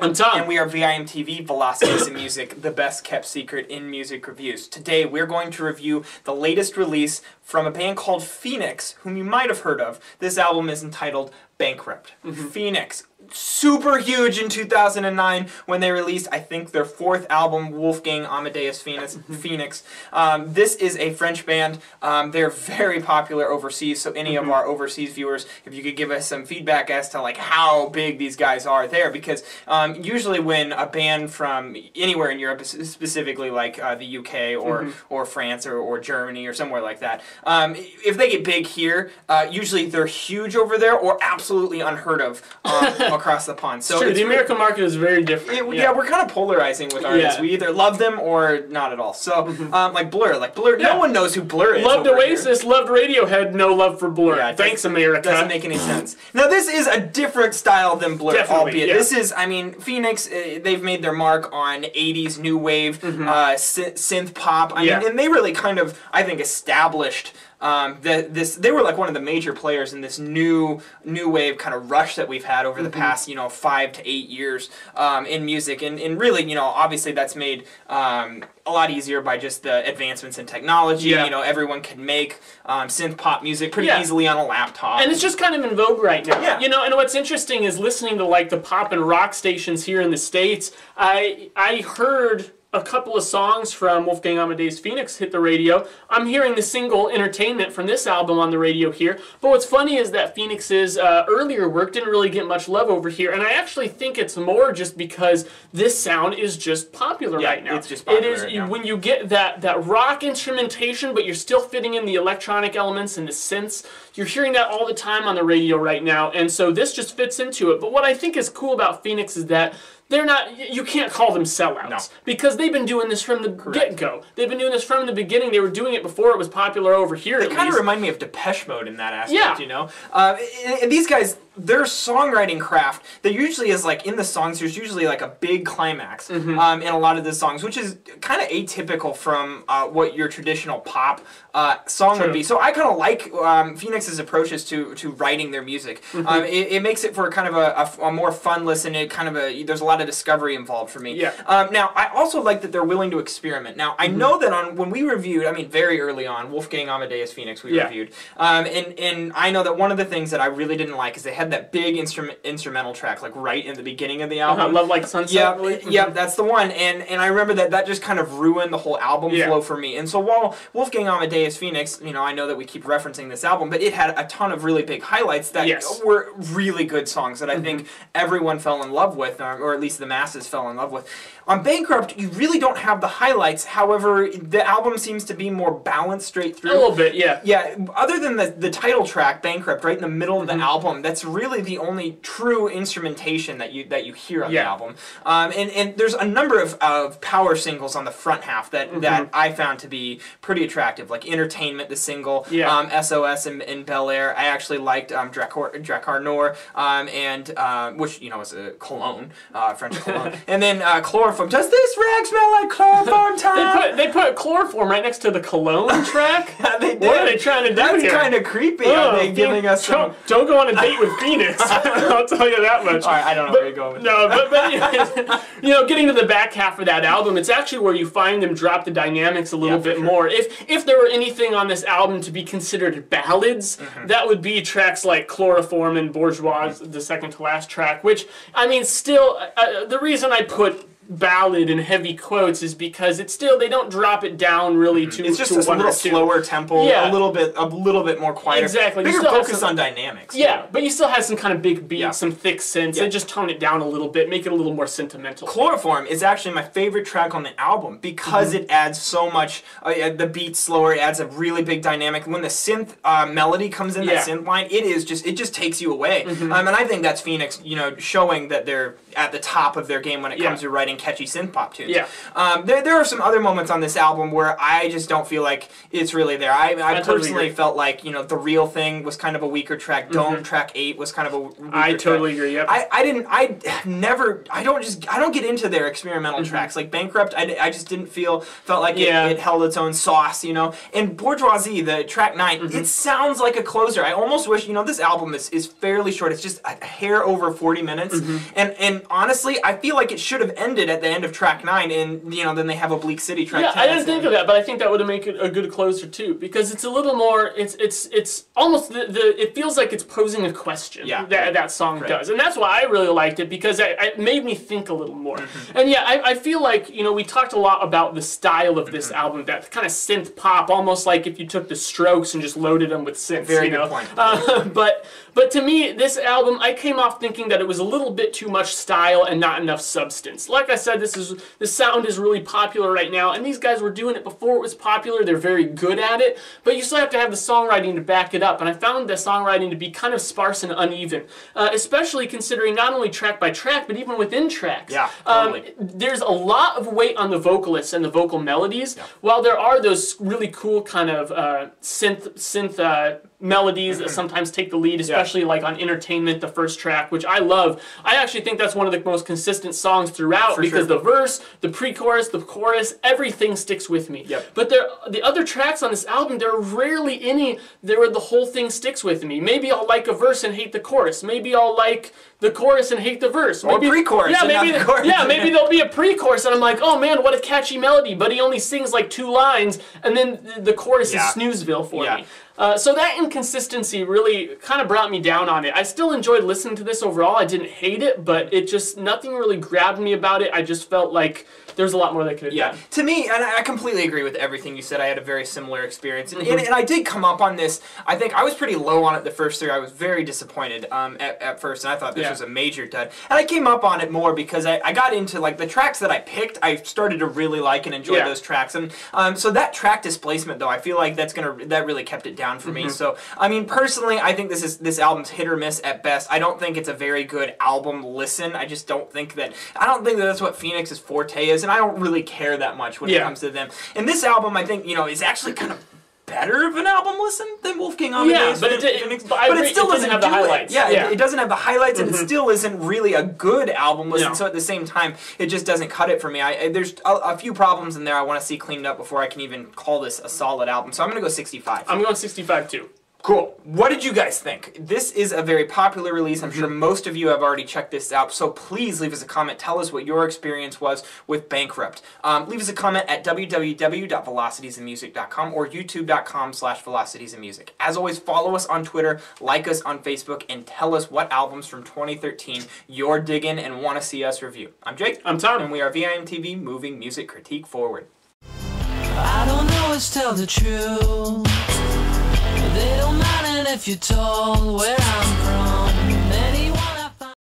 I'm Tom. And we are VIMTV, Velocities in Music, the best kept secret in music reviews. Today we're going to review the latest release from a band called Phoenix, whom you might have heard of. This album is entitled Bankrupt. Phoenix, super huge in 2009 when they released, I think, their fourth album, Wolfgang Amadeus Phoenix. This is a French band. They're very popular overseas, so any of our overseas viewers, if you could give us some feedback as to like how big these guys are there, because usually when a band from anywhere in Europe, specifically like the UK or France or Germany or somewhere like that, if they get big here, usually they're huge over there or absolutely unheard of across the pond. So the American market is very different. Yeah, we're kind of polarizing with artists. We either love them or not at all. So like Blur, no one knows who Blur is. Loved Oasis, here. Loved Radiohead, no love for Blur. Yeah, thanks America. Doesn't make any sense. Now this is a different style than Blur, albeit this is, I mean, Phoenix. They've made their mark on '80s new wave synth pop. I mean, and they really kind of, I think, established. They were like one of the major players in this new wave kind of rush that we've had over the past 5 to 8 years in music, and really obviously that's made a lot easier by just the advancements in technology. Everyone can make synth pop music pretty easily on a laptop, and it's just kind of in vogue right now. And what's interesting is listening to like the pop and rock stations here in the States. I heard a couple of songs from Wolfgang Amadeus Phoenix hit the radio. I'm hearing the single Entertainment from this album on the radio here. But what's funny is that Phoenix's earlier work didn't really get much love over here. And I actually think it's more just because this sound is just popular right now. It's just popular right now. When you get that rock instrumentation, but you're still fitting in the electronic elements and the synths, you're hearing that all the time on the radio right now. And so this just fits into it. But what I think is cool about Phoenix is that they're not, you can't call them sellouts, because they've been doing this from the get-go. They've been doing this from the beginning. They were doing it before it was popular over here. They kind of remind me of Depeche Mode in that aspect, and these guys, their songwriting craft, there usually is like, in the songs, there's usually like a big climax in a lot of the songs, which is kind of atypical from what your traditional pop song would be. So I kind of like Phoenix's approaches to writing their music. It makes it for kind of a more fun listen. It kind of there's a lot of discovery involved for me. Now, I also like that they're willing to experiment. Now, I know that when we reviewed, I mean, very early on, Wolfgang Amadeus Phoenix we reviewed, and I know that one of the things that I really didn't like is they had that big instrumental track, like right in the beginning of the album. Love Like Sunset. Yeah, that's the one. And I remember that just kind of ruined the whole album flow for me. And so while Wolfgang Amadeus Phoenix, I know that we keep referencing this album, but it had a ton of really big highlights that were really good songs that I think everyone fell in love with, or at least the masses fell in love with. On Bankrupt, you really don't have the highlights. However, the album seems to be more balanced straight through. A little bit, yeah. Yeah, other than the title track, Bankrupt, right in the middle of the album, that's really the only true instrumentation that you hear on the album. And there's a number of power singles on the front half that I found to be pretty attractive, like Entertainment, the single, s.o.s. and Bel Air. I actually liked Drakkar Noir, and which is a cologne, French cologne, and then Chloroform. Does this rag smell like chloroform time? They put chloroform right next to the cologne track. They did. What are they trying to do That's here? That's kind of creepy. Are they giving us some... Don't go on a date with Phoenix. I'll tell you that much. All right, I don't know where you're going with that. But getting to the back half of that album, it's actually where you find them drop the dynamics a little bit more. If there were anything on this album to be considered ballads, that would be tracks like Chloroform and Bourgeois, the second to last track, which, I mean, still, the reason I put ballad in heavy quotes is because it's still, they don't drop it down really to it's just a little slower tempo, a little bit more quieter. Exactly. Bigger focus on dynamics. Yeah, but you still have some kind of big beats, some thick synths, and just tone it down a little bit, make it a little more sentimental. Chloroform is actually my favorite track on the album because it adds so much, the beat's slower, it adds a really big dynamic. When the synth melody comes in, that synth line, it just takes you away. And I think that's Phoenix, showing that they're at the top of their game when it comes to writing catchy synth pop tunes. Yeah. There are some other moments on this album where I just don't feel like it's really there. I personally felt like, you know, The Real Thing was kind of a weaker track. Dome track 8 was kind of a weaker track. I totally agree. Yep. I don't get into their experimental tracks. Like Bankrupt, I just didn't felt like it held its own sauce, you know. And Bourgeoisie, the track 9, it sounds like a closer. I almost wish, you know, this album is fairly short. It's just a hair over 40 minutes. And honestly, I feel like it should have ended at the end of track 9, and, you know, then they have Oblique City track 10. Yeah, I didn't think of that, but I think that would have made it a good closer too, because it's a little more, it's almost, it feels like it's posing a question. Yeah. That song does. And that's why I really liked it, because it made me think a little more. And yeah, I feel like, you know, we talked a lot about the style of this album, that kind of synth pop, almost like if you took the Strokes and just loaded them with synths. Very good point. But to me, this album, I came off thinking that it was a little bit too much style and not enough substance. Like I said, this sound is really popular right now, and these guys were doing it before it was popular. They're very good at it, but you still have to have the songwriting to back it up, and I found the songwriting to be kind of sparse and uneven, especially considering not only track by track, but even within tracks. Yeah, totally. There's a lot of weight on the vocalists and the vocal melodies, while there are those really cool kind of synth melodies that sometimes take the lead, especially like on Entertainment, the first track, which I love. I actually think that's one of the most consistent songs throughout, because the verse, the pre-chorus, the chorus, everything sticks with me. But the other tracks on this album, there are rarely any where the whole thing sticks with me. Maybe I'll like a verse and hate the chorus. Maybe I'll like the chorus and hate the verse. Maybe, or pre-chorus and not the chorus. Yeah, maybe there'll be a pre-chorus and I'm like, oh man, what a catchy melody, but he only sings like 2 lines, and then the chorus is Snoozeville for me. So that inconsistency really kind of brought me down on it. I still enjoyed listening to this overall. I didn't hate it, but it just, nothing really grabbed me about it. I just felt like there's a lot more they could have done. To me, and I completely agree with everything you said. I had a very similar experience. And I did come up on this. I think I was pretty low on it the first 3. I was very disappointed at first, and I thought this was a major dud. And I came up on it more because I got into, like, the tracks that I picked, I started to really like and enjoy those tracks. And so that track displacement, though, I feel like that really kept it down for me. So, I mean, personally, I think this album's hit or miss at best. I don't think it's a very good album listen. I just don't think that that's what Phoenix's forte is, and I don't really care that much when it comes to them. And this album, I think, you know, is actually kind of better of an album listen than Wolfgang Amadeus Phoenix, but it still doesn't have the highlights. It doesn't have the highlights, and it still isn't really a good album listen. So at the same time, it just doesn't cut it for me. There's a few problems in there I want to see cleaned up before I can even call this a solid album. So I'm going to go 65. I'm going 65 too. Cool. What did you guys think? This is a very popular release. I'm sure most of you have already checked this out, so please leave us a comment. Tell us what your experience was with Bankrupt. Leave us a comment at www.velocitiesandmusic.com or youtube.com/velocitiesandmusic. As always, follow us on Twitter, like us on Facebook, and tell us what albums from 2013 you're digging and want to see us review. I'm Jake. I'm Tom. And we are VIMTV, moving music critique forward. I don't always tell the truth. They don't mind it if you're told where I'm from.